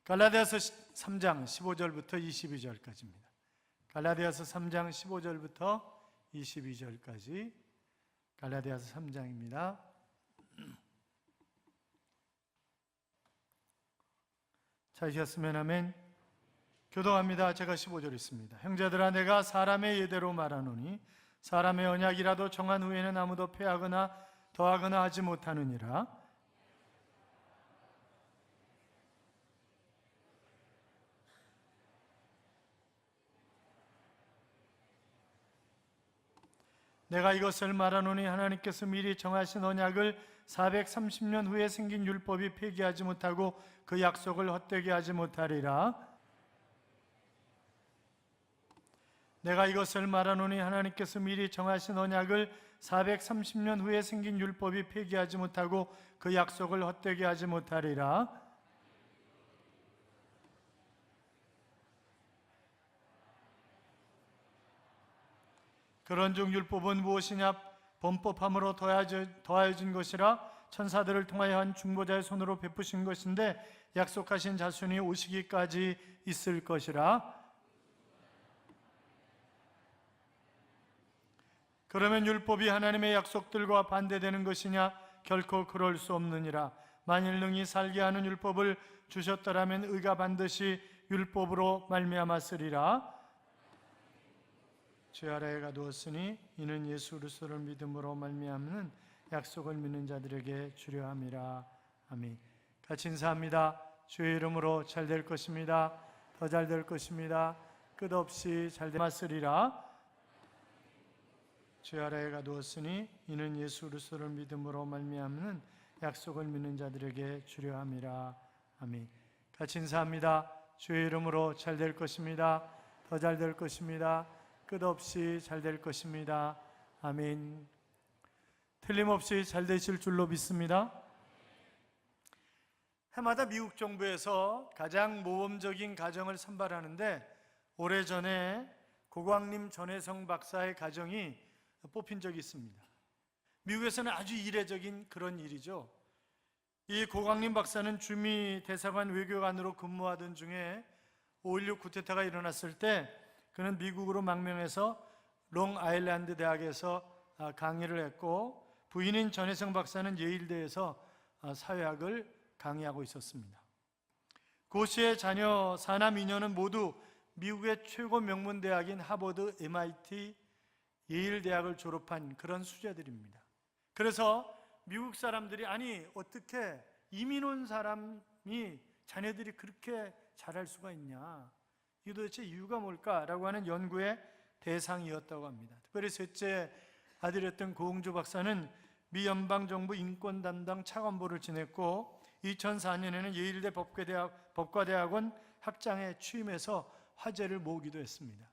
갈라디아서 3장 15절부터 22절까지입니다. 갈라디아서 3장 15절부터 22절까지 갈라디아서 3장입니다. 찾으셨으면 아멘. 교독합니다. 제가 15절 있습니다. 형제들아, 내가 사람의 예대로 말하노니 사람의 언약이라도 정한 후에는 아무도 폐하거나 더하거나 하지 못하느니라. 내가 이것을 말하노니 하나님께서 미리 정하신 언약을 430년 후에 생긴 율법이 폐기하지 못하고 그 약속을 헛되게 하지 못하리라. 내가 이것을 말하노니 하나님께서 미리 정하신 언약을 430년 후에 생긴 율법이 폐기하지 못하고 그 약속을 헛되게 하지 못하리라. 그런즉 율법은 무엇이냐? 범법함으로 더하여진 것이라. 천사들을 통하여 한 중보자의 손으로 베푸신 것인데 약속하신 자손이 오시기까지 있을 것이라. 그러면 율법이 하나님의 약속들과 반대되는 것이냐? 결코 그럴 수 없느니라. 만일 능히 살게 하는 율법을 주셨더라면 의가 반드시 율법으로 말미암았으리라. 죄 아래에 가두었으니 이는 예수 그리스도를 믿음으로 말미암는 약속을 믿는 자들에게 주려 함이라. 아멘. 같이 인사합니다. 주의 이름으로 잘 될 것입니다. 더 잘 될 것입니다. 끝없이 잘 되마쓰리라. 죄 아래에 가두었으니 이는 예수 그리스도를 믿음으로 말미암는 약속을 믿는 자들에게 주려 함이라. 아멘. 같이 인사합니다. 주의 이름으로 잘 될 것입니다. 더 잘 될 것입니다. 끝없이 잘 될 것입니다. 아멘. 틀림없이 잘 되실 줄로 믿습니다. 해마다 미국 정부에서 가장 모범적인 가정을 선발하는데 오래전에 고광림 전혜성 박사의 가정이 뽑힌 적이 있습니다. 미국에서는 아주 이례적인 그런 일이죠. 이 고광림 박사는 주미 대사관 외교관으로 근무하던 중에 5.16 쿠데타가 일어났을 때 그는 미국으로 망명해서 롱아일랜드 대학에서 강의를 했고 부인인 전혜성 박사는 예일대에서 사회학을 강의하고 있었습니다. 고 씨의 자녀 4남 2녀는 모두 미국의 최고 명문 대학인 하버드, MIT, 예일 대학을 졸업한 그런 수재들입니다. 그래서 미국 사람들이 아니 어떻게 이민 온 사람이 자녀들이 그렇게 잘할 수가 있냐, 이 도대체 이유가 뭘까라고 하는 연구의 대상이었다고 합니다. 특별히 셋째 아들이었던 고흥주 박사는 미 연방정부 인권 담당 차관보를 지냈고 2004년에는 예일대 법과대학원 학장에 취임해서 화제를 모으기도 했습니다.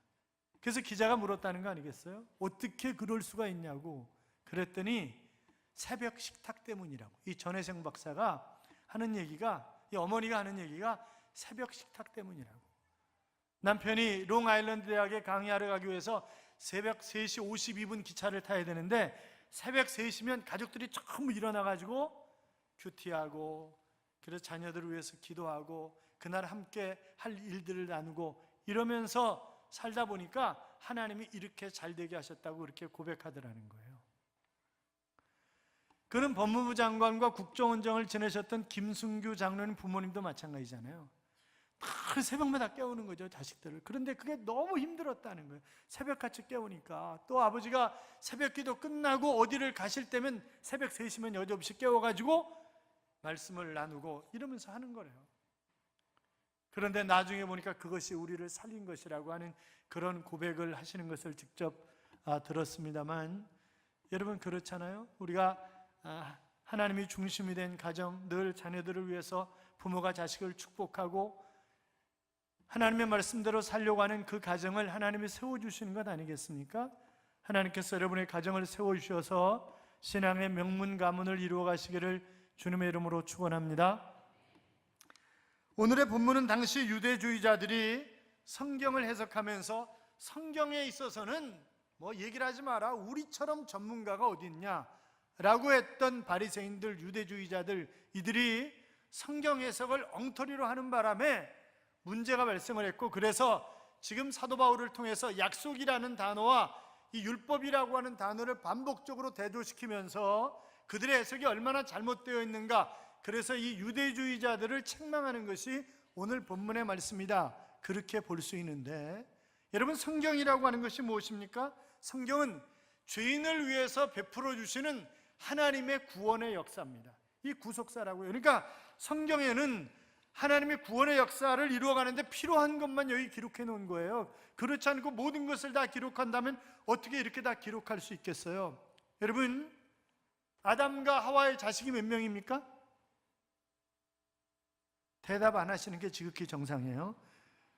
그래서 기자가 물었다는 거 아니겠어요? 어떻게 그럴 수가 있냐고. 그랬더니 새벽 식탁 때문이라고. 이 전혜성 박사가 하는 얘기가, 이 어머니가 하는 얘기가 새벽 식탁 때문이라고. 남편이 롱아일랜드 대학에 강의하러 가기 위해서 새벽 3시 52분 기차를 타야 되는데 새벽 3시면 가족들이 전부 일어나가지고 큐티하고 그래서 자녀들을 위해서 기도하고 그날 함께 할 일들을 나누고 이러면서 살다 보니까 하나님이 이렇게 잘 되게 하셨다고 그렇게 고백하더라는 거예요. 그는 법무부 장관과 국정원장을 지내셨던 김순규 장로님 부모님도 마찬가지잖아요. 다 새벽마다 깨우는 거죠, 자식들을. 그런데 그게 너무 힘들었다는 거예요. 새벽같이 깨우니까. 또 아버지가 새벽기도 끝나고 어디를 가실 때면 새벽 3시면 여지없이 깨워가지고 말씀을 나누고 이러면서 하는 거래요. 그런데 나중에 보니까 그것이 우리를 살린 것이라고 하는 그런 고백을 하시는 것을 직접 들었습니다만, 여러분 그렇잖아요. 우리가 하나님이 중심이 된 가정, 늘 자녀들을 위해서 부모가 자식을 축복하고 하나님의 말씀대로 살려고 하는 그 가정을 하나님이 세워주시는 것 아니겠습니까? 하나님께서 여러분의 가정을 세워주셔서 신앙의 명문 가문을 이루어 가시기를 주님의 이름으로 축원합니다. 오늘의 본문은 당시 유대주의자들이 성경을 해석하면서 성경에 있어서는 뭐 얘기를 하지 마라, 우리처럼 전문가가 어디 있냐 라고 했던 바리새인들, 유대주의자들, 이들이 성경 해석을 엉터리로 하는 바람에 문제가 발생을 했고, 그래서 지금 사도 바울을 통해서 약속이라는 단어와 이 율법이라고 하는 단어를 반복적으로 대조시키면서 그들의 해석이 얼마나 잘못되어 있는가, 그래서 이 유대주의자들을 책망하는 것이 오늘 본문의 말씀이다, 그렇게 볼 수 있는데, 여러분, 성경이라고 하는 것이 무엇입니까? 성경은 죄인을 위해서 베풀어 주시는 하나님의 구원의 역사입니다. 이 구속사라고요. 그러니까 성경에는 하나님의 구원의 역사를 이루어가는데 필요한 것만 여기 기록해 놓은 거예요. 그렇지 않고 모든 것을 다 기록한다면 어떻게 이렇게 다 기록할 수 있겠어요? 여러분, 아담과 하와의 자식이 몇 명입니까? 대답 안 하시는 게 지극히 정상이에요.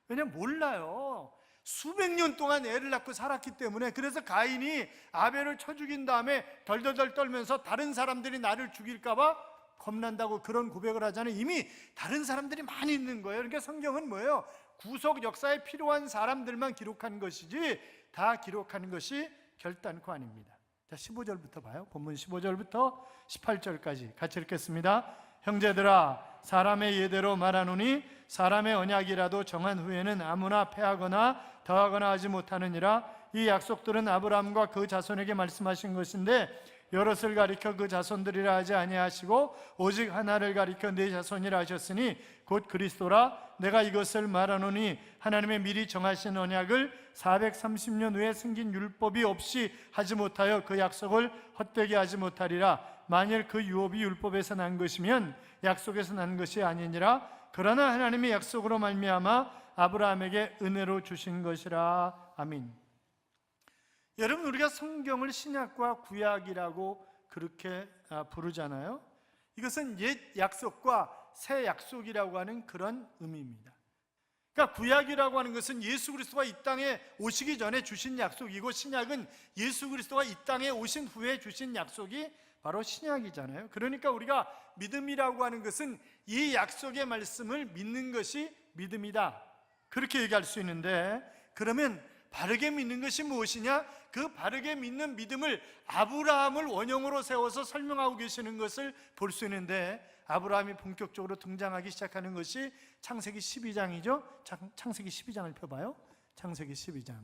왜냐면 몰라요. 수백 년 동안 애를 낳고 살았기 때문에. 그래서 가인이 아벨을 쳐 죽인 다음에 덜덜덜 떨면서 다른 사람들이 나를 죽일까 봐 겁난다고 그런 고백을 하잖아요. 이미 다른 사람들이 많이 있는 거예요. 그러니까 성경은 뭐예요? 구속 역사에 필요한 사람들만 기록한 것이지 다 기록하는 것이 결단코 아닙니다. 자, 15절부터 봐요. 본문 15절부터 18절까지 같이 읽겠습니다. 형제들아, 사람의 예대로 말하노니 사람의 언약이라도 정한 후에는 아무나 패하거나 더하거나 하지 못하느니라. 이 약속들은 아브라함과 그 자손에게 말씀하신 것인데 여럿을 가리켜 그 자손들이라 하지 아니하시고 오직 하나를 가리켜 네 자손이라 하셨으니 곧 그리스도라. 내가 이것을 말하노니 하나님의 미리 정하신 언약을 430년 후에 생긴 율법이 없이 하지 못하여 그 약속을 헛되게 하지 못하리라. 만일 그 유업이 율법에서 난 것이면 약속에서 난 것이 아니니라. 그러나 하나님의 약속으로 말미암아 아브라함에게 은혜로 주신 것이라. 아멘. 여러분, 우리가 성경을 신약과 구약이라고 그렇게 부르잖아요. 이것은 옛 약속과 새 약속이라고 하는 그런 의미입니다. 그러니까 구약이라고 하는 것은 예수 그리스도가 이 땅에 오시기 전에 주신 약속이고, 신약은 예수 그리스도가 이 땅에 오신 후에 주신 약속이 바로 신약이잖아요. 그러니까 우리가 믿음이라고 하는 것은 이 약속의 말씀을 믿는 것이 믿음이다, 그렇게 얘기할 수 있는데, 그러면 바르게 믿는 것이 무엇이냐? 그 바르게 믿는 믿음을 아브라함을 원형으로 세워서 설명하고 계시는 것을 볼 수 있는데, 아브라함이 본격적으로 등장하기 시작하는 것이 창세기 12장이죠. 창세기 12장을 펴봐요. 창세기 12장.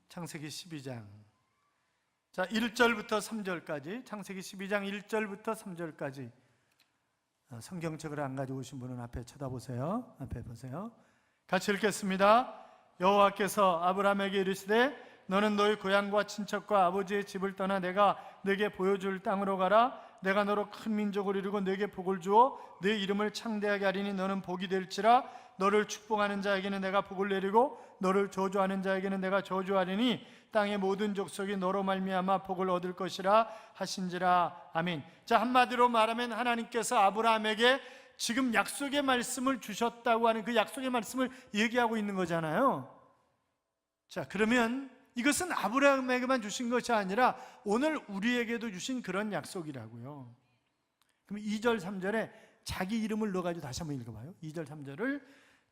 창세기 12장. 자, 1절부터 3절까지, 창세기 12장 1절부터 3절까지. 성경책을 안 가지고 오신 분은 앞에 쳐다보세요. 앞에 보세요. 같이 읽겠습니다. 여호와께서 아브라함에게 이르시되 너는 너희 고향과 친척과 아버지의 집을 떠나 내가 네게 보여줄 땅으로 가라. 내가 너로 큰 민족을 이루고 네게 복을 주어 네 이름을 창대하게 하리니 너는 복이 될지라. 너를 축복하는 자에게는 내가 복을 내리고 너를 저주하는 자에게는 내가 저주하리니 땅의 모든 족속이 너로 말미암아 복을 얻을 것이라 하신지라. 아멘. 자, 한마디로 말하면 하나님께서 아브라함에게 지금 약속의 말씀을 주셨다고 하는 그 약속의 말씀을 얘기하고 있는 거잖아요. 자, 그러면 이것은 아브라함에게만 주신 것이 아니라 오늘 우리에게도 주신 그런 약속이라고요. 그럼 2절 3절에 자기 이름을 넣어가지고 다시 한번 읽어봐요. 2절 3절을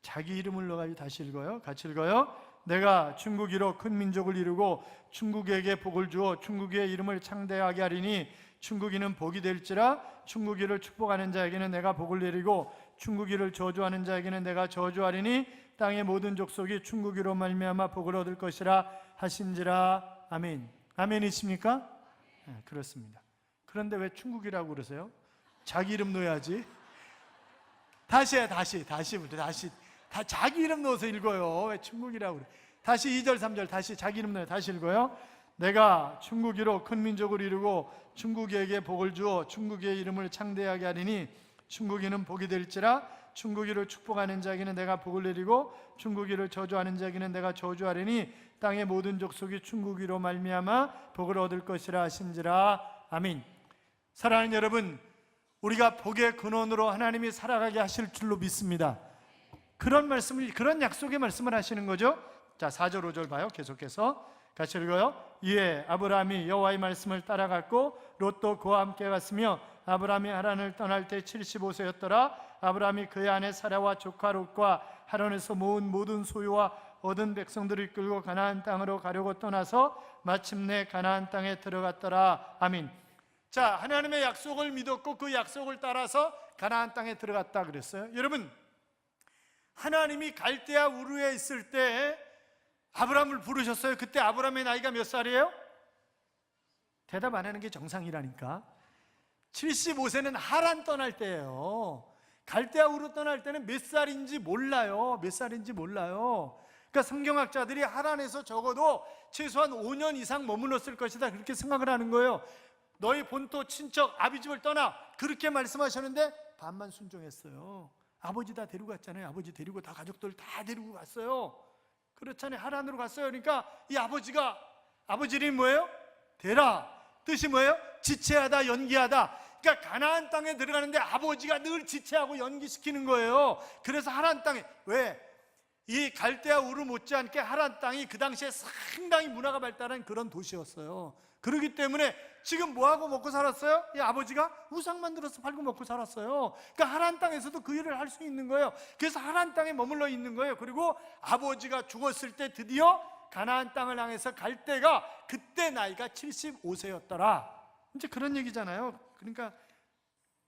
자기 이름을 넣어가지고 다시 읽어요. 같이 읽어요. 내가 충국이로 큰 민족을 이루고 충국에게 복을 주어 충국의 이름을 창대하게 하리니 충국이는 복이 될지라. 충국이를 축복하는 자에게는 내가 복을 내리고 충국이를 저주하는 자에게는 내가 저주하리니 땅의 모든 족속이 충국이로 말미암아 복을 얻을 것이라 하신지라. 아멘. 아멘이십니까? 네, 그렇습니다. 그런데 왜 충국이라고 그러세요? 자기 이름 넣어야지. 다시 다 자기 이름 넣어서 읽어요. 왜 충국이라고 그래? 다시 2절 3절 다시 자기 이름 넣어요. 다시 읽어요. 내가 충국이로 큰 민족을 이루고 충국에게 복을 주어 충국의 이름을 창대하게 하리니 충국이는 복이 될지라. 충국이를 축복하는 자에게는 내가 복을 내리고 충국이를 저주하는 자에게는 내가 저주하리니 땅의 모든 족속이 충국이로 말미암아 복을 얻을 것이라 하신지라. 아멘. 사랑하는 여러분, 우리가 복의 근원으로 하나님이 살아가게 하실 줄로 믿습니다. 그런 말씀을, 그런 약속의 말씀을 하시는 거죠. 자, 4절 5절 봐요. 계속해서 같이 읽어요. 이에 아브라함이 여호와의 말씀을 따라갔고 롯도 그와 함께 갔으며 아브라함이 하란을 떠날 때 75세였더라. 아브라함이 그의 아내 사라와 조카 롯과 하란에서 모은 모든 소유와 얻은 백성들을 이끌고 가나안 땅으로 가려고 떠나서 마침내 가나안 땅에 들어갔더라. 아멘. 자, 하나님의 약속을 믿었고 그 약속을 따라서 가나안 땅에 들어갔다 그랬어요. 여러분, 하나님이 갈대아 우르에 있을 때 아브라함을 부르셨어요. 그때 아브라함의 나이가 몇 살이에요? 대답 안 하는 게 정상이라니까. 75세는 하란 떠날 때예요. 갈대아 우르 떠날 때는 몇 살인지 몰라요. 몇 살인지 몰라요. 그러니까 성경학자들이 하란에서 적어도 최소한 5년 이상 머물렀을 것이다, 그렇게 생각을 하는 거예요. 너희 본토 친척 아비집을 떠나, 그렇게 말씀하셨는데 반만 순종했어요. 아버지 다 데리고 갔잖아요. 아버지 데리고 다 가족들 다 데리고 갔어요. 그렇잖아요. 하란으로 갔어요. 그러니까 이 아버지 이름이 뭐예요? 데라. 뜻이 뭐예요? 지체하다, 연기하다. 그러니까 가나안 땅에 들어가는데 아버지가 늘 지체하고 연기시키는 거예요. 그래서 하란 땅에, 왜? 이 갈대아 우르 못지않게 하란 땅이 그 당시에 상당히 문화가 발달한 그런 도시였어요. 그렇기 때문에 지금 뭐하고 먹고 살았어요? 이 아버지가 우상 만들어서 팔고 먹고 살았어요. 그러니까 하란 땅에서도 그 일을 할 수 있는 거예요. 그래서 하란 땅에 머물러 있는 거예요. 그리고 아버지가 죽었을 때 드디어 가나안 땅을 향해서 갈 때가, 그때 나이가 75세였더라. 이제 그런 얘기잖아요. 그러니까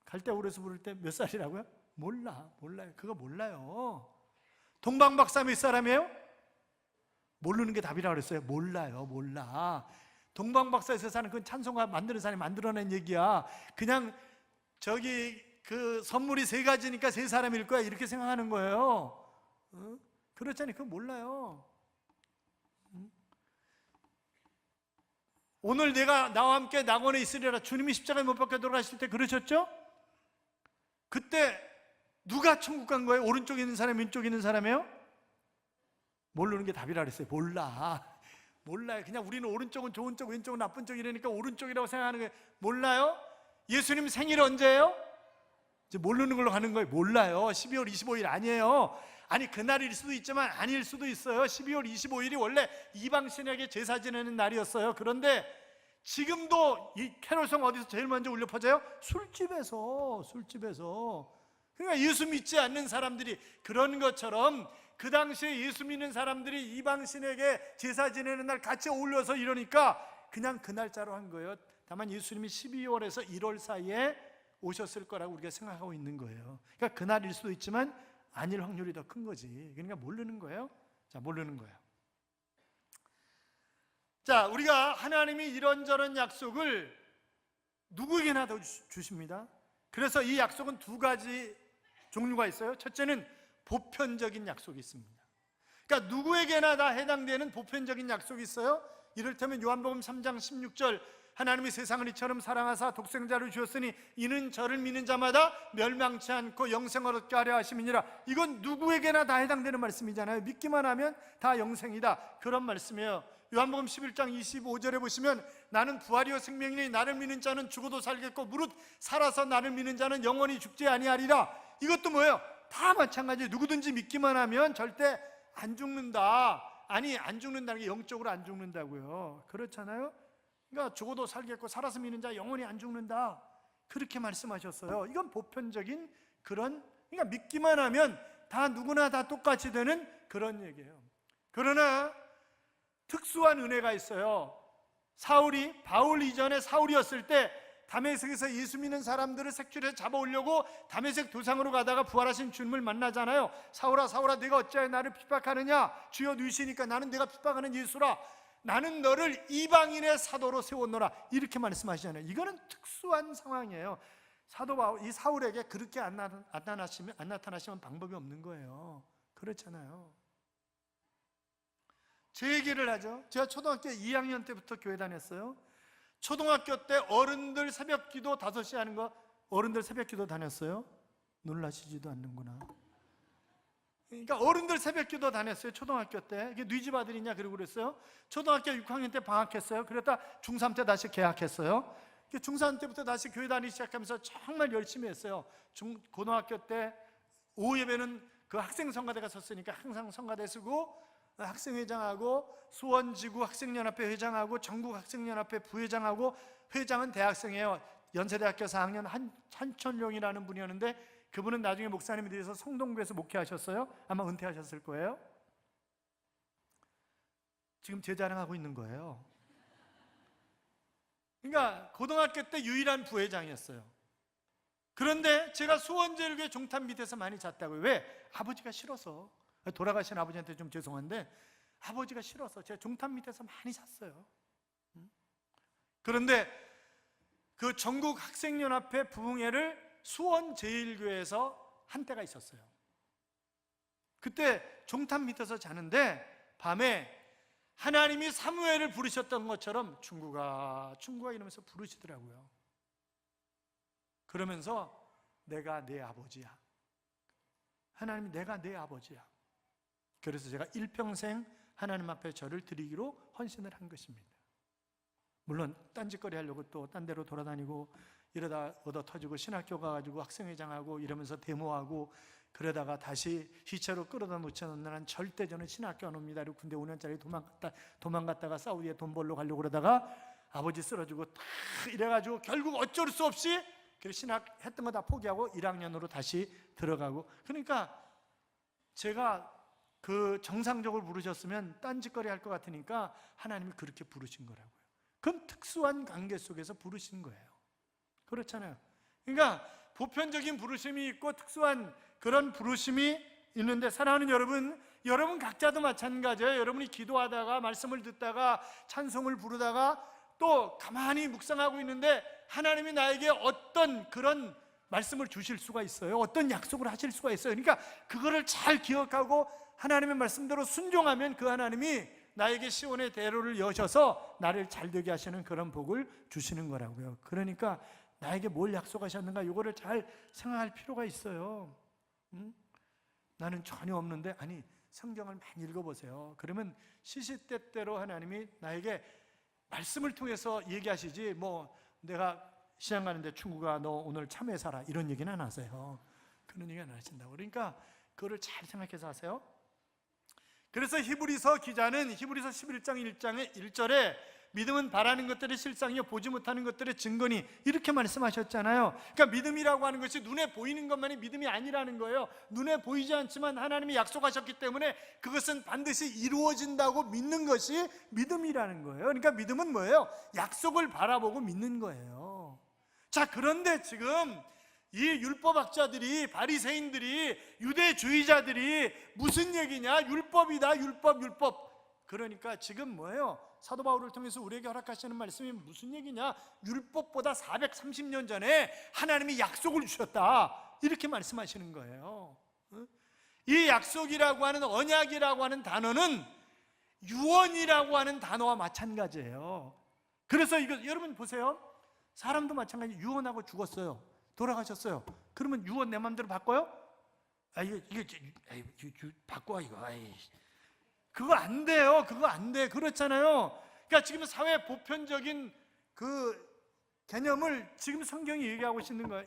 갈대아 우르에서 부를 때 몇 살이라고요? 몰라요. 그거 몰라요. 동방박사 몇 사람이에요? 모르는 게 답이라고 그랬어요. 몰라. 동방박사에서 사는 그 찬송가 만드는 사람이 만들어낸 얘기야. 그냥 저기 그 선물이 3가지니까 3사람일 거야, 이렇게 생각하는 거예요. 그렇잖아요. 그거 몰라요. 오늘 내가 나와 함께 낙원에 있으리라, 주님이 십자가에 못 박혀 돌아가실 때 그러셨죠? 그때 누가 천국 간 거예요? 오른쪽에 있는 사람, 왼쪽에 있는 사람이에요? 모르는 게 답이라 그랬어요. 몰라요. 그냥 우리는 오른쪽은 좋은 쪽, 왼쪽은 나쁜 쪽 이러니까 오른쪽이라고 생각하는 거예요. 몰라요? 예수님 생일 언제예요? 이제 모르는 걸로 가는 거예요. 몰라요. 12월 25일 아니에요. 아니, 그날일 수도 있지만 아닐 수도 있어요. 12월 25일이 원래 이방신에게 제사 지내는 날이었어요. 그런데 지금도 이 캐롤송 어디서 제일 먼저 울려 퍼져요? 술집에서. 그러니까 예수 믿지 않는 사람들이, 그런 것처럼 그 당시에 예수 믿는 사람들이 이방신에게 제사 지내는 날 같이 어울려서 이러니까 그냥 그 날짜로 한 거예요. 다만 예수님이 12월에서 1월 사이에 오셨을 거라고 우리가 생각하고 있는 거예요. 그러니까 그날일 수도 있지만 아닐 확률이 더 큰 거지. 그러니까 모르는 거예요. 자, 모르는 거예요. 자, 우리가 하나님이 이런저런 약속을 누구에게나 더 주십니다. 그래서 이 약속은 2가지 종류가 있어요. 첫째는 보편적인 약속이 있습니다. 그러니까 누구에게나 다 해당되는 보편적인 약속이 있어요. 이를테면 요한복음 3장 16절, 하나님이 세상을 이처럼 사랑하사 독생자를 주었으니 이는 저를 믿는 자마다 멸망치 않고 영생을 얻게 하려 하심이니라. 이건 누구에게나 다 해당되는 말씀이잖아요. 믿기만 하면 다 영생이다, 그런 말씀이에요. 요한복음 11장 25절에 보시면 나는 부활이요 생명이니 나를 믿는 자는 죽어도 살겠고 무릇 살아서 나를 믿는 자는 영원히 죽지 아니하리라. 이것도 뭐예요? 다 마찬가지예요. 누구든지 믿기만 하면 절대 안 죽는다. 아니, 안 죽는다는 게 영적으로 안 죽는다고요. 그렇잖아요. 그러니까 죽어도 살겠고 살아서 믿는 자 영원히 안 죽는다, 그렇게 말씀하셨어요. 이건 보편적인 그런, 그러니까 믿기만 하면 다 누구나 다 똑같이 되는 그런 얘기예요. 그러나 특수한 은혜가 있어요. 바울 이전에 사울이었을 때 다메섹에서 예수 믿는 사람들을 색출해서 잡아오려고 다메섹 도상으로 가다가 부활하신 주님을 만나잖아요. 사울아 내가 어찌하여 나를 핍박하느냐? 주여 누이시니까 나는 내가 핍박하는 예수라. 나는 너를 이방인의 사도로 세웠노라, 이렇게 말씀하시잖아요. 이거는 특수한 상황이에요. 사도 바울, 이 사울에게 그렇게 안 나타나시면 방법이 없는 거예요. 그렇잖아요. 제 얘기를 하죠. 제가 초등학교 2학년 때부터 교회 다녔어요. 초등학교 때 어른들 새벽기도 5시 하는 거, 어른들 새벽기도 다녔어요? 놀라시지도 않는구나. 그러니까 어른들 새벽기도 다녔어요. 초등학교 때. 이게 네 집 아들이냐 그러고 그랬어요. 초등학교 6학년 때 방학했어요. 그랬다 중3 때 다시 개학했어요. 중3 때부터 다시 교회 다니기 시작하면서 정말 열심히 했어요. 고등학교 때 오후 예배는 그 학생 성가대가 섰으니까 항상 성가대 쓰고, 학생회장하고 수원지구 학생연합회 회장하고 전국 학생연합회 부회장하고, 회장은 대학생이에요. 연세대학교 4학년 한천룡이라는 분이었는데 그분은 나중에 목사님이 되어서 성동교에서 목회하셨어요. 아마 은퇴하셨을 거예요. 지금 제 자랑하고 있는 거예요. 그러니까 고등학교 때 유일한 부회장이었어요. 그런데 제가 수원제일교회 종탑 밑에서 많이 잤다고요. 왜? 아버지가 싫어서. 돌아가신 아버지한테 좀 죄송한데 아버지가 싫어서 제가 종탑 밑에서 많이 잤어요. 그런데 그 전국 학생연합회 부흥회를 수원제일교회에서 한 때가 있었어요. 그때 종탑 밑에서 자는데 밤에 하나님이 사무엘을 부르셨던 것처럼 충구가 이러면서 부르시더라고요. 그러면서 내가 내 아버지야. 하나님이 내가 내 아버지야. 그래서 제가 일평생 하나님 앞에 저를 드리기로 헌신을 한 것입니다. 물론 딴짓거리 하려고 또 딴 데로 돌아다니고 이러다 얻어 터지고 신학교 가가지고 학생회장하고 이러면서 데모하고 그러다가 다시 시체로 끌어다 놓쳐놓는 한 절대 저는 신학교 안 옵니다. 그리고 군대 5년짜리 도망갔다가 사우디에 돈 벌러 가려고 그러다가 아버지 쓰러지고 다 이래가지고 결국 어쩔 수 없이 신학 했던 거 다 포기하고 1학년으로 다시 들어가고. 그러니까 제가 그 정상적으로 부르셨으면 딴짓거리 할 것 같으니까 하나님이 그렇게 부르신 거라고요. 그건 특수한 관계 속에서 부르신 거예요. 그렇잖아요. 그러니까 보편적인 부르심이 있고 특수한 그런 부르심이 있는데, 사랑하는 여러분 각자도 마찬가지예요. 여러분이 기도하다가 말씀을 듣다가 찬송을 부르다가 또 가만히 묵상하고 있는데 하나님이 나에게 어떤 그런 말씀을 주실 수가 있어요. 어떤 약속을 하실 수가 있어요. 그러니까 그거를 잘 기억하고 하나님의 말씀대로 순종하면 그 하나님이 나에게 시온의 대로를 여셔서 나를 잘되게 하시는 그런 복을 주시는 거라고요. 그러니까 나에게 뭘 약속하셨는가 이거를 잘 생각할 필요가 있어요. 나는 전혀 없는데, 아니 성경을 많이 읽어보세요. 그러면 시시때때로 하나님이 나에게 말씀을 통해서 얘기하시지, 뭐 내가 시장 가는데 충구가 너 오늘 참외 사라 이런 얘기는 안 하세요. 그런 얘기 안 하신다고. 그러니까 그거를 잘 생각해서 하세요. 그래서 히브리서 기자는 히브리서 11장 1장의 1절에 믿음은 바라는 것들의 실상이요 보지 못하는 것들의 증거니, 이렇게 말씀하셨잖아요. 그러니까 믿음이라고 하는 것이 눈에 보이는 것만이 믿음이 아니라는 거예요. 눈에 보이지 않지만 하나님이 약속하셨기 때문에 그것은 반드시 이루어진다고 믿는 것이 믿음이라는 거예요. 그러니까 믿음은 뭐예요? 약속을 바라보고 믿는 거예요. 자, 그런데 지금 이 율법학자들이, 바리새인들이, 유대주의자들이 무슨 얘기냐? 율법이다, 율법. 그러니까 지금 뭐예요? 사도 바울을 통해서 우리에게 허락하시는 말씀이 무슨 얘기냐? 율법보다 430년 전에 하나님이 약속을 주셨다, 이렇게 말씀하시는 거예요. 이 약속이라고 하는, 언약이라고 하는 단어는 유언이라고 하는 단어와 마찬가지예요. 그래서 이거 여러분 보세요. 사람도 마찬가지. 유언하고 죽었어요. 돌아가셨어요. 그러면 유언 내 마음대로 바꿔요? 이거 바꿔 이거. 그거 안 돼요. 그거 안 돼. 그렇잖아요. 그러니까 지금 사회 보편적인 그 개념을 지금 성경이 얘기하고 있는 거예요.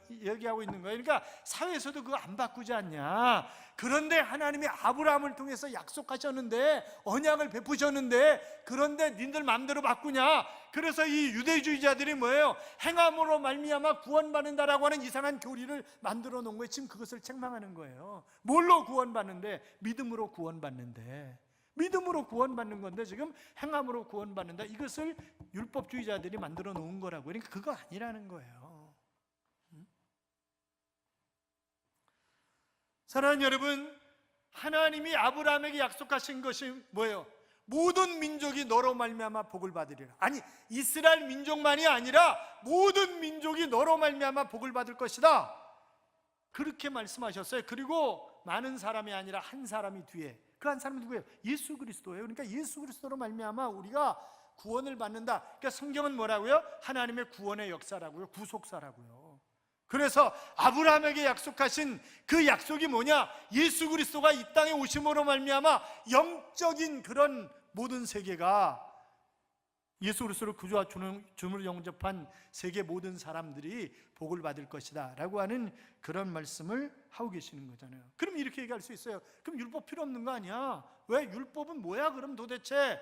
그러니까 사회에서도 그거 안 바꾸지 않냐. 그런데 하나님이 아브라함을 통해서 약속하셨는데, 언약을 베푸셨는데, 그런데 니들 마음대로 바꾸냐. 그래서 이 유대주의자들이 뭐예요? 행함으로 말미암아 구원받는다라고 하는 이상한 교리를 만들어 놓은 거예요. 지금 그것을 책망하는 거예요. 뭘로 구원받는데? 믿음으로 구원받는데. 믿음으로 구원받는 건데 지금 행함으로 구원받는다, 이것을 율법주의자들이 만들어 놓은 거라고. 그러니까 그거 아니라는 거예요. 사랑하는 여러분, 하나님이 아브라함에게 약속하신 것이 뭐예요? 모든 민족이 너로 말미암아 복을 받으리라. 아니, 이스라엘 민족만이 아니라 모든 민족이 너로 말미암아 복을 받을 것이다, 그렇게 말씀하셨어요. 그리고 많은 사람이 아니라 한 사람이 뒤에, 그 한 사람이 누구예요? 예수 그리스도예요. 그러니까 예수 그리스도로 말미암아 우리가 구원을 받는다. 그러니까 성경은 뭐라고요? 하나님의 구원의 역사라고요. 구속사라고요. 그래서 아브라함에게 약속하신 그 약속이 뭐냐? 예수 그리스도가 이 땅에 오심으로 말미암아 영적인 그런 모든 세계가, 예수 그리스도를 구주와 주님으로 영접한 세계 모든 사람들이 복을 받을 것이다 라고 하는 그런 말씀을 하고 계시는 거잖아요. 그럼 이렇게 얘기할 수 있어요. 그럼 율법 필요 없는 거 아니야? 왜? 율법은 뭐야 그럼 도대체?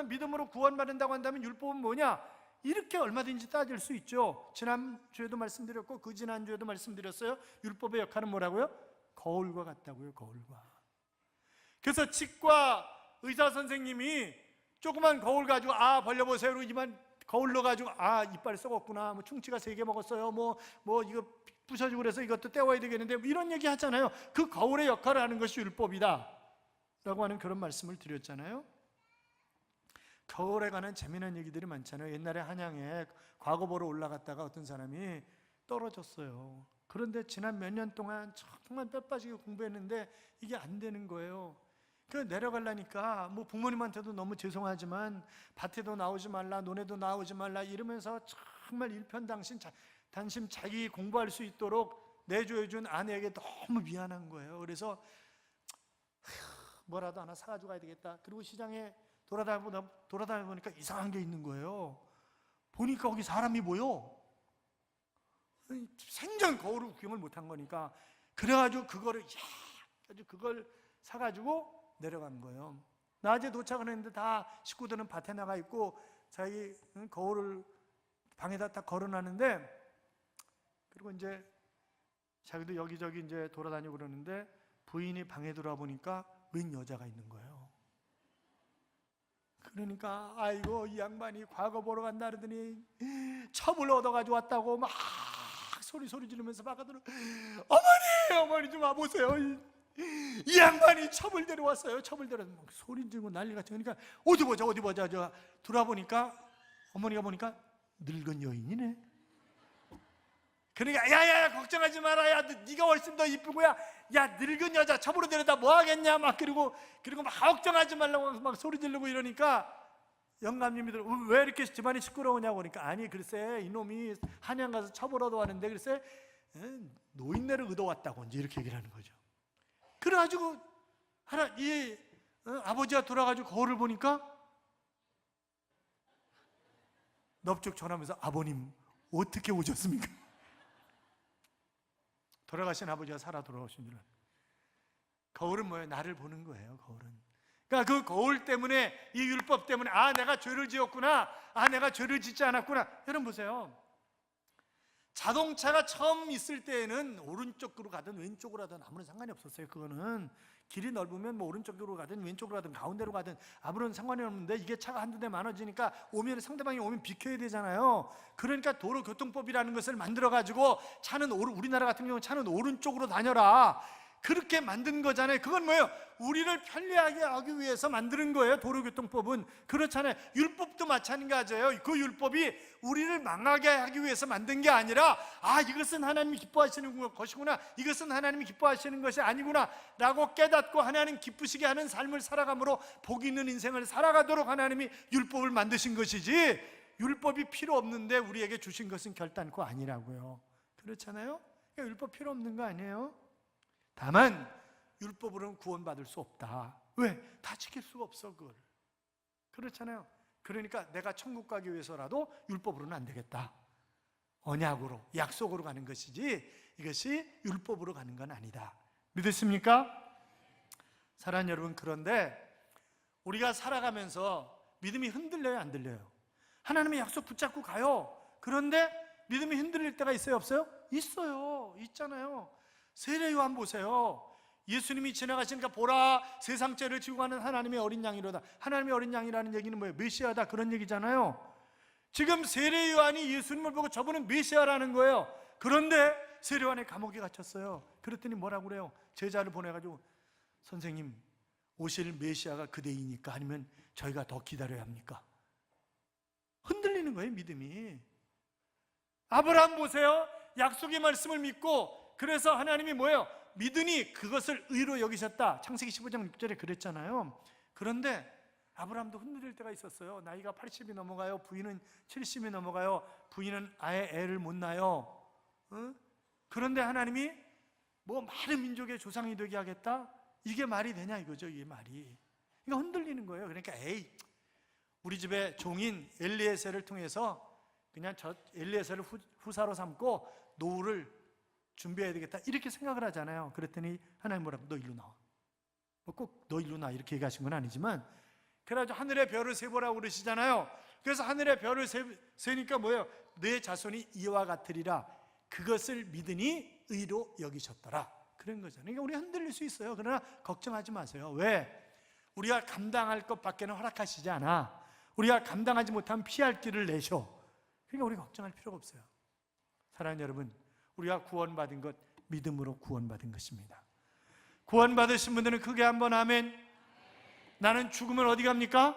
믿음으로 구원받는다고 한다면 율법은 뭐냐? 이렇게 얼마든지 따질 수 있죠. 지난주에도 말씀드렸고 그 지난주에도 말씀드렸어요. 율법의 역할은 뭐라고요? 거울과 같다고요. 거울과. 그래서 치과 의사 선생님이 조그만 거울 가지고 벌려보세요 이만 거울 넣어가지고 이빨 썩었구나, 뭐 충치가 3개 먹었어요, 뭐 이거 부서지고 그래서 이것도 떼워야 되겠는데, 뭐 이런 얘기 하잖아요. 그 거울의 역할을 하는 것이 율법이다 라고 하는 그런 말씀을 드렸잖아요. 거울에 관한 재미난 얘기들이 많잖아요. 옛날에 한양에 과거 보러 올라갔다가 어떤 사람이 떨어졌어요. 그런데 지난 몇 년 동안 정말 뼈 빠지게 공부했는데 이게 안 되는 거예요. 그 내려가려니까 뭐 부모님한테도 너무 죄송하지만 밭에도 나오지 말라, 논에도 나오지 말라 이러면서 정말 일편단심 자기 공부할 수 있도록 내조해준 아내에게 너무 미안한 거예요. 그래서 뭐라도 하나 사가지고 가야 되겠다. 그리고 시장에 돌아다니다 보니까 이상한 게 있는 거예요. 보니까 거기 사람이 모여. 생전 거울을 구경을 못한 거니까. 그래가지고 그걸 사가지고 내려간 거예요. 낮에 도착을 했는데 다 식구들은 밭에 나가 있고 자기 거울을 방에다 딱 걸어놨는데, 그리고 이제 자기도 여기저기 이제 돌아다니고 그러는데 부인이 방에 들어와 보니까 웬 여자가 있는 거예요. 그러니까 아이고 이 양반이 과거 보러 간다 그러더니 첩을 얻어가지고 왔다고 막 소리 지르면서 막아들어. 어머니 좀 와보세요. 이 양반이 첩을 데려왔어요. 첩을 데려와서 막 소리 지르고 난리가 치니까 어디 보자 저 돌아보니까 어머니가 보니까 늙은 여인이네. 그러니까 야야야 걱정하지 마라. 야 네가 훨씬 더 이쁘고 야 늙은 여자 첩으로 데려다 뭐 하겠냐 막 그리고 막 걱정하지 말라고 막 소리 지르고 이러니까 영감님이들 왜 이렇게 집안이 시끄러우냐고 그러니까 아니 글쎄 이놈이 한양 가서 첩을 얻어왔는데 글쎄 노인네를 얻어왔다고 이제 이렇게 얘기를 하는 거죠. 그래가지고 아버지가 돌아가지고 거울을 보니까 넙죽 전하면서 아버님 어떻게 오셨습니까? 돌아가신 아버지가 살아 돌아오신 줄은. 거울은 뭐예요? 나를 보는 거예요. 거울은. 그러니까 그 거울 때문에, 이 율법 때문에 내가 죄를 지었구나, 내가 죄를 짓지 않았구나. 여러분 보세요. 자동차가 처음 있을 때에는 오른쪽으로 가든 왼쪽으로 가든 아무런 상관이 없었어요. 그거는 길이 넓으면 뭐 오른쪽으로 가든 왼쪽으로 가든 가운데로 가든 아무런 상관이 없는데, 이게 차가 한두 대 많아지니까 상대방이 오면 비켜야 되잖아요. 그러니까 도로교통법이라는 것을 만들어가지고 우리나라 같은 경우는 차는 오른쪽으로 다녀라 그렇게 만든 거잖아요. 그건 뭐예요? 우리를 편리하게 하기 위해서 만드는 거예요. 도로교통법은. 그렇잖아요. 율법도 마찬가지예요. 그 율법이 우리를 망하게 하기 위해서 만든 게 아니라 이것은 하나님이 기뻐하시는 것이구나, 이것은 하나님이 기뻐하시는 것이 아니구나 라고 깨닫고 하나님 기쁘시게 하는 삶을 살아감으로 복 있는 인생을 살아가도록 하나님이 율법을 만드신 것이지, 율법이 필요 없는데 우리에게 주신 것은 결단코 아니라고요. 그렇잖아요. 그러니까 율법 필요 없는 거 아니에요? 다만 율법으로는 구원받을 수 없다. 왜? 다 지킬 수가 없어 그걸. 그렇잖아요. 그러니까 내가 천국 가기 위해서라도 율법으로는 안 되겠다. 언약으로, 약속으로 가는 것이지 이것이 율법으로 가는 건 아니다. 믿으십니까? 사랑하는 여러분, 그런데 우리가 살아가면서 믿음이 흔들려요, 안 들려요? 하나님의 약속 붙잡고 가요. 그런데 믿음이 흔들릴 때가 있어요, 없어요? 있어요. 있잖아요. 세례 요한 보세요. 예수님이 지나가시니까 보라 세상 죄를 지고 가는 하나님의 어린 양이로다. 하나님의 어린 양이라는 얘기는 뭐예요? 메시아다, 그런 얘기잖아요. 지금 세례 요한이 예수님을 보고 저분은 메시아라는 거예요. 그런데 세례 요한이 감옥에 갇혔어요. 그랬더니 뭐라고 그래요? 제자를 보내가지고 선생님, 오실 메시아가 그대이니까 아니면 저희가 더 기다려야 합니까? 흔들리는 거예요, 믿음이. 아브라함 보세요. 약속의 말씀을 믿고, 그래서 하나님이 뭐예요? 믿으니 그것을 의로 여기셨다. 창세기 15장 6절에 그랬잖아요. 그런데 아브라함도 흔들릴 때가 있었어요. 나이가 80이 넘어가요. 부인은 70이 넘어가요. 부인은 아예 애를 못 낳아요. 그런데 하나님이 뭐 많은 민족의 조상이 되게 하겠다? 이게 말이 되냐 이거죠. 이게 말이. 그러니까 흔들리는 거예요. 그러니까 우리 집에 종인 엘리에셀을 통해서 그냥 저 엘리에셀을 후사로 삼고 노후를 준비해야 되겠다 이렇게 생각을 하잖아요. 그랬더니 하나님 뭐라고? 너 일로 나와. 뭐 꼭 너 일로 나와 이렇게 얘기하신 건 아니지만, 그래가지고 하늘의 별을 세보라고 그러시잖아요. 그래서 하늘의 별을 세니까 뭐예요? 내 자손이 이와 같으리라. 그것을 믿으니 의로 여기셨더라. 그런 거잖아요. 그러니까 우리 흔들릴 수 있어요. 그러나 걱정하지 마세요. 왜? 우리가 감당할 것밖에는 허락하시지 않아. 우리가 감당하지 못하면 피할 길을 내셔. 그러니까 우리가 걱정할 필요가 없어요. 사랑하는 여러분, 우리가 구원받은 것 믿음으로 구원받은 것입니다. 구원받으신 분들은 크게 한번 아멘. 나는 죽으면 어디 갑니까?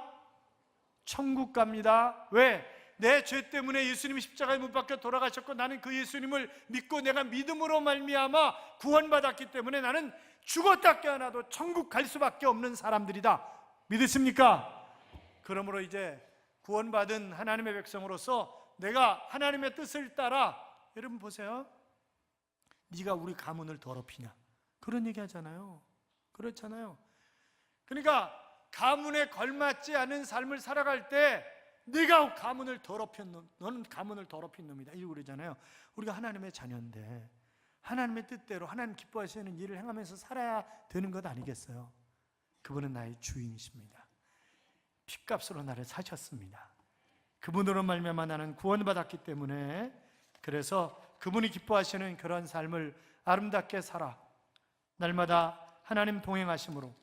천국 갑니다. 왜? 내 죄 때문에 예수님이 십자가에 못 박혀 돌아가셨고 나는 그 예수님을 믿고 내가 믿음으로 말미암아 구원받았기 때문에 나는 죽었다 깨어나도 천국 갈 수밖에 없는 사람들이다. 믿으십니까? 그러므로 이제 구원받은 하나님의 백성으로서 내가 하나님의 뜻을 따라, 여러분 보세요. 네가 우리 가문을 더럽히냐, 그런 얘기 하잖아요. 그렇잖아요. 그러니까 가문에 걸맞지 않은 삶을 살아갈 때 네가 가문을 더럽힌 놈, 너는 가문을 더럽힌 놈이다, 이러고 그러잖아요. 우리가 하나님의 자녀인데 하나님의 뜻대로 하나님 기뻐하시는 일을 행하면서 살아야 되는 것 아니겠어요? 그분은 나의 주인이십니다. 핏값으로 나를 사셨습니다. 그분으로 말미암아 나는 구원받았기 때문에, 그래서 그분이 기뻐하시는 그런 삶을 아름답게 살아 날마다 하나님 동행하심으로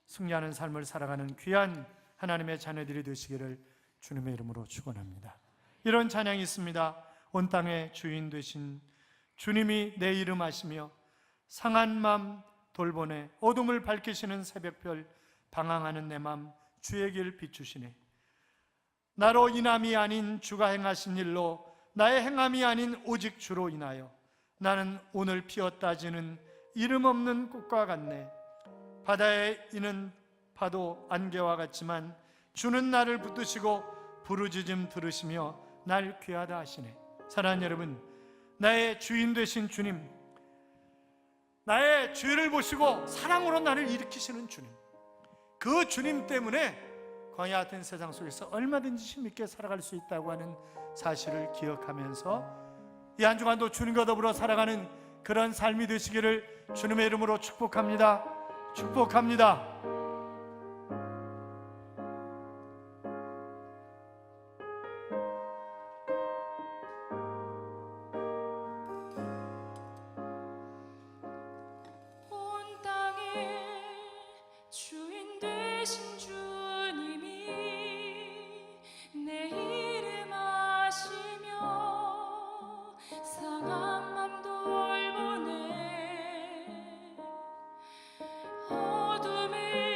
승리하는 삶을 살아가는 귀한 하나님의 자녀들이 되시기를 주님의 이름으로 축원합니다. 이런 찬양이 있습니다. 온 땅의 주인 되신 주님이 내 이름 아시며 상한 맘 돌보네, 어둠을 밝히시는 새벽별 방황하는 내 맘 주의 길 비추시네. 나로 인함이 아닌 주가 행하신 일로, 나의 행함이 아닌 오직 주로 인하여 나는 오늘 피었다지는 이름 없는 꽃과 같네. 바다에 있는 파도 안개와 같지만 주는 나를 붙드시고 부르짖음 들으시며 날 귀하다 하시네. 사랑하는 여러분, 나의 주인 되신 주님, 나의 죄를 보시고 사랑으로 나를 일으키시는 주님, 그 주님 때문에 광야 같은 세상 속에서 얼마든지 힘있게 살아갈 수 있다고 하는 사실을 기억하면서 이 한 주간도 주님과 더불어 살아가는 그런 삶이 되시기를 주님의 이름으로 축복합니다. 축복합니다. 온 땅의 주인 되신 주님이 내 이름 아시며 상한 맘 돌보네. 어둠을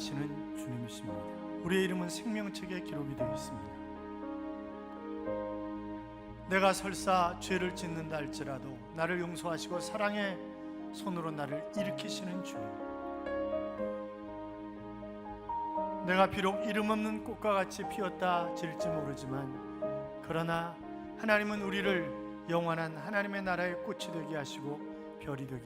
사랑하시는 주님이십니다. 우리의 이름은 생명책에 기록이 되어 있습니다. 내가 설사 죄를 짓는다 할지라도 나를 용서하시고 사랑의 손으로 나를 일으키시는 주님, 내가 비록 이름 없는 꽃과 같이 피었다 질지 모르지만 그러나 하나님은 우리를 영원한 하나님의 나라의 꽃이 되게 하시고 별이 되게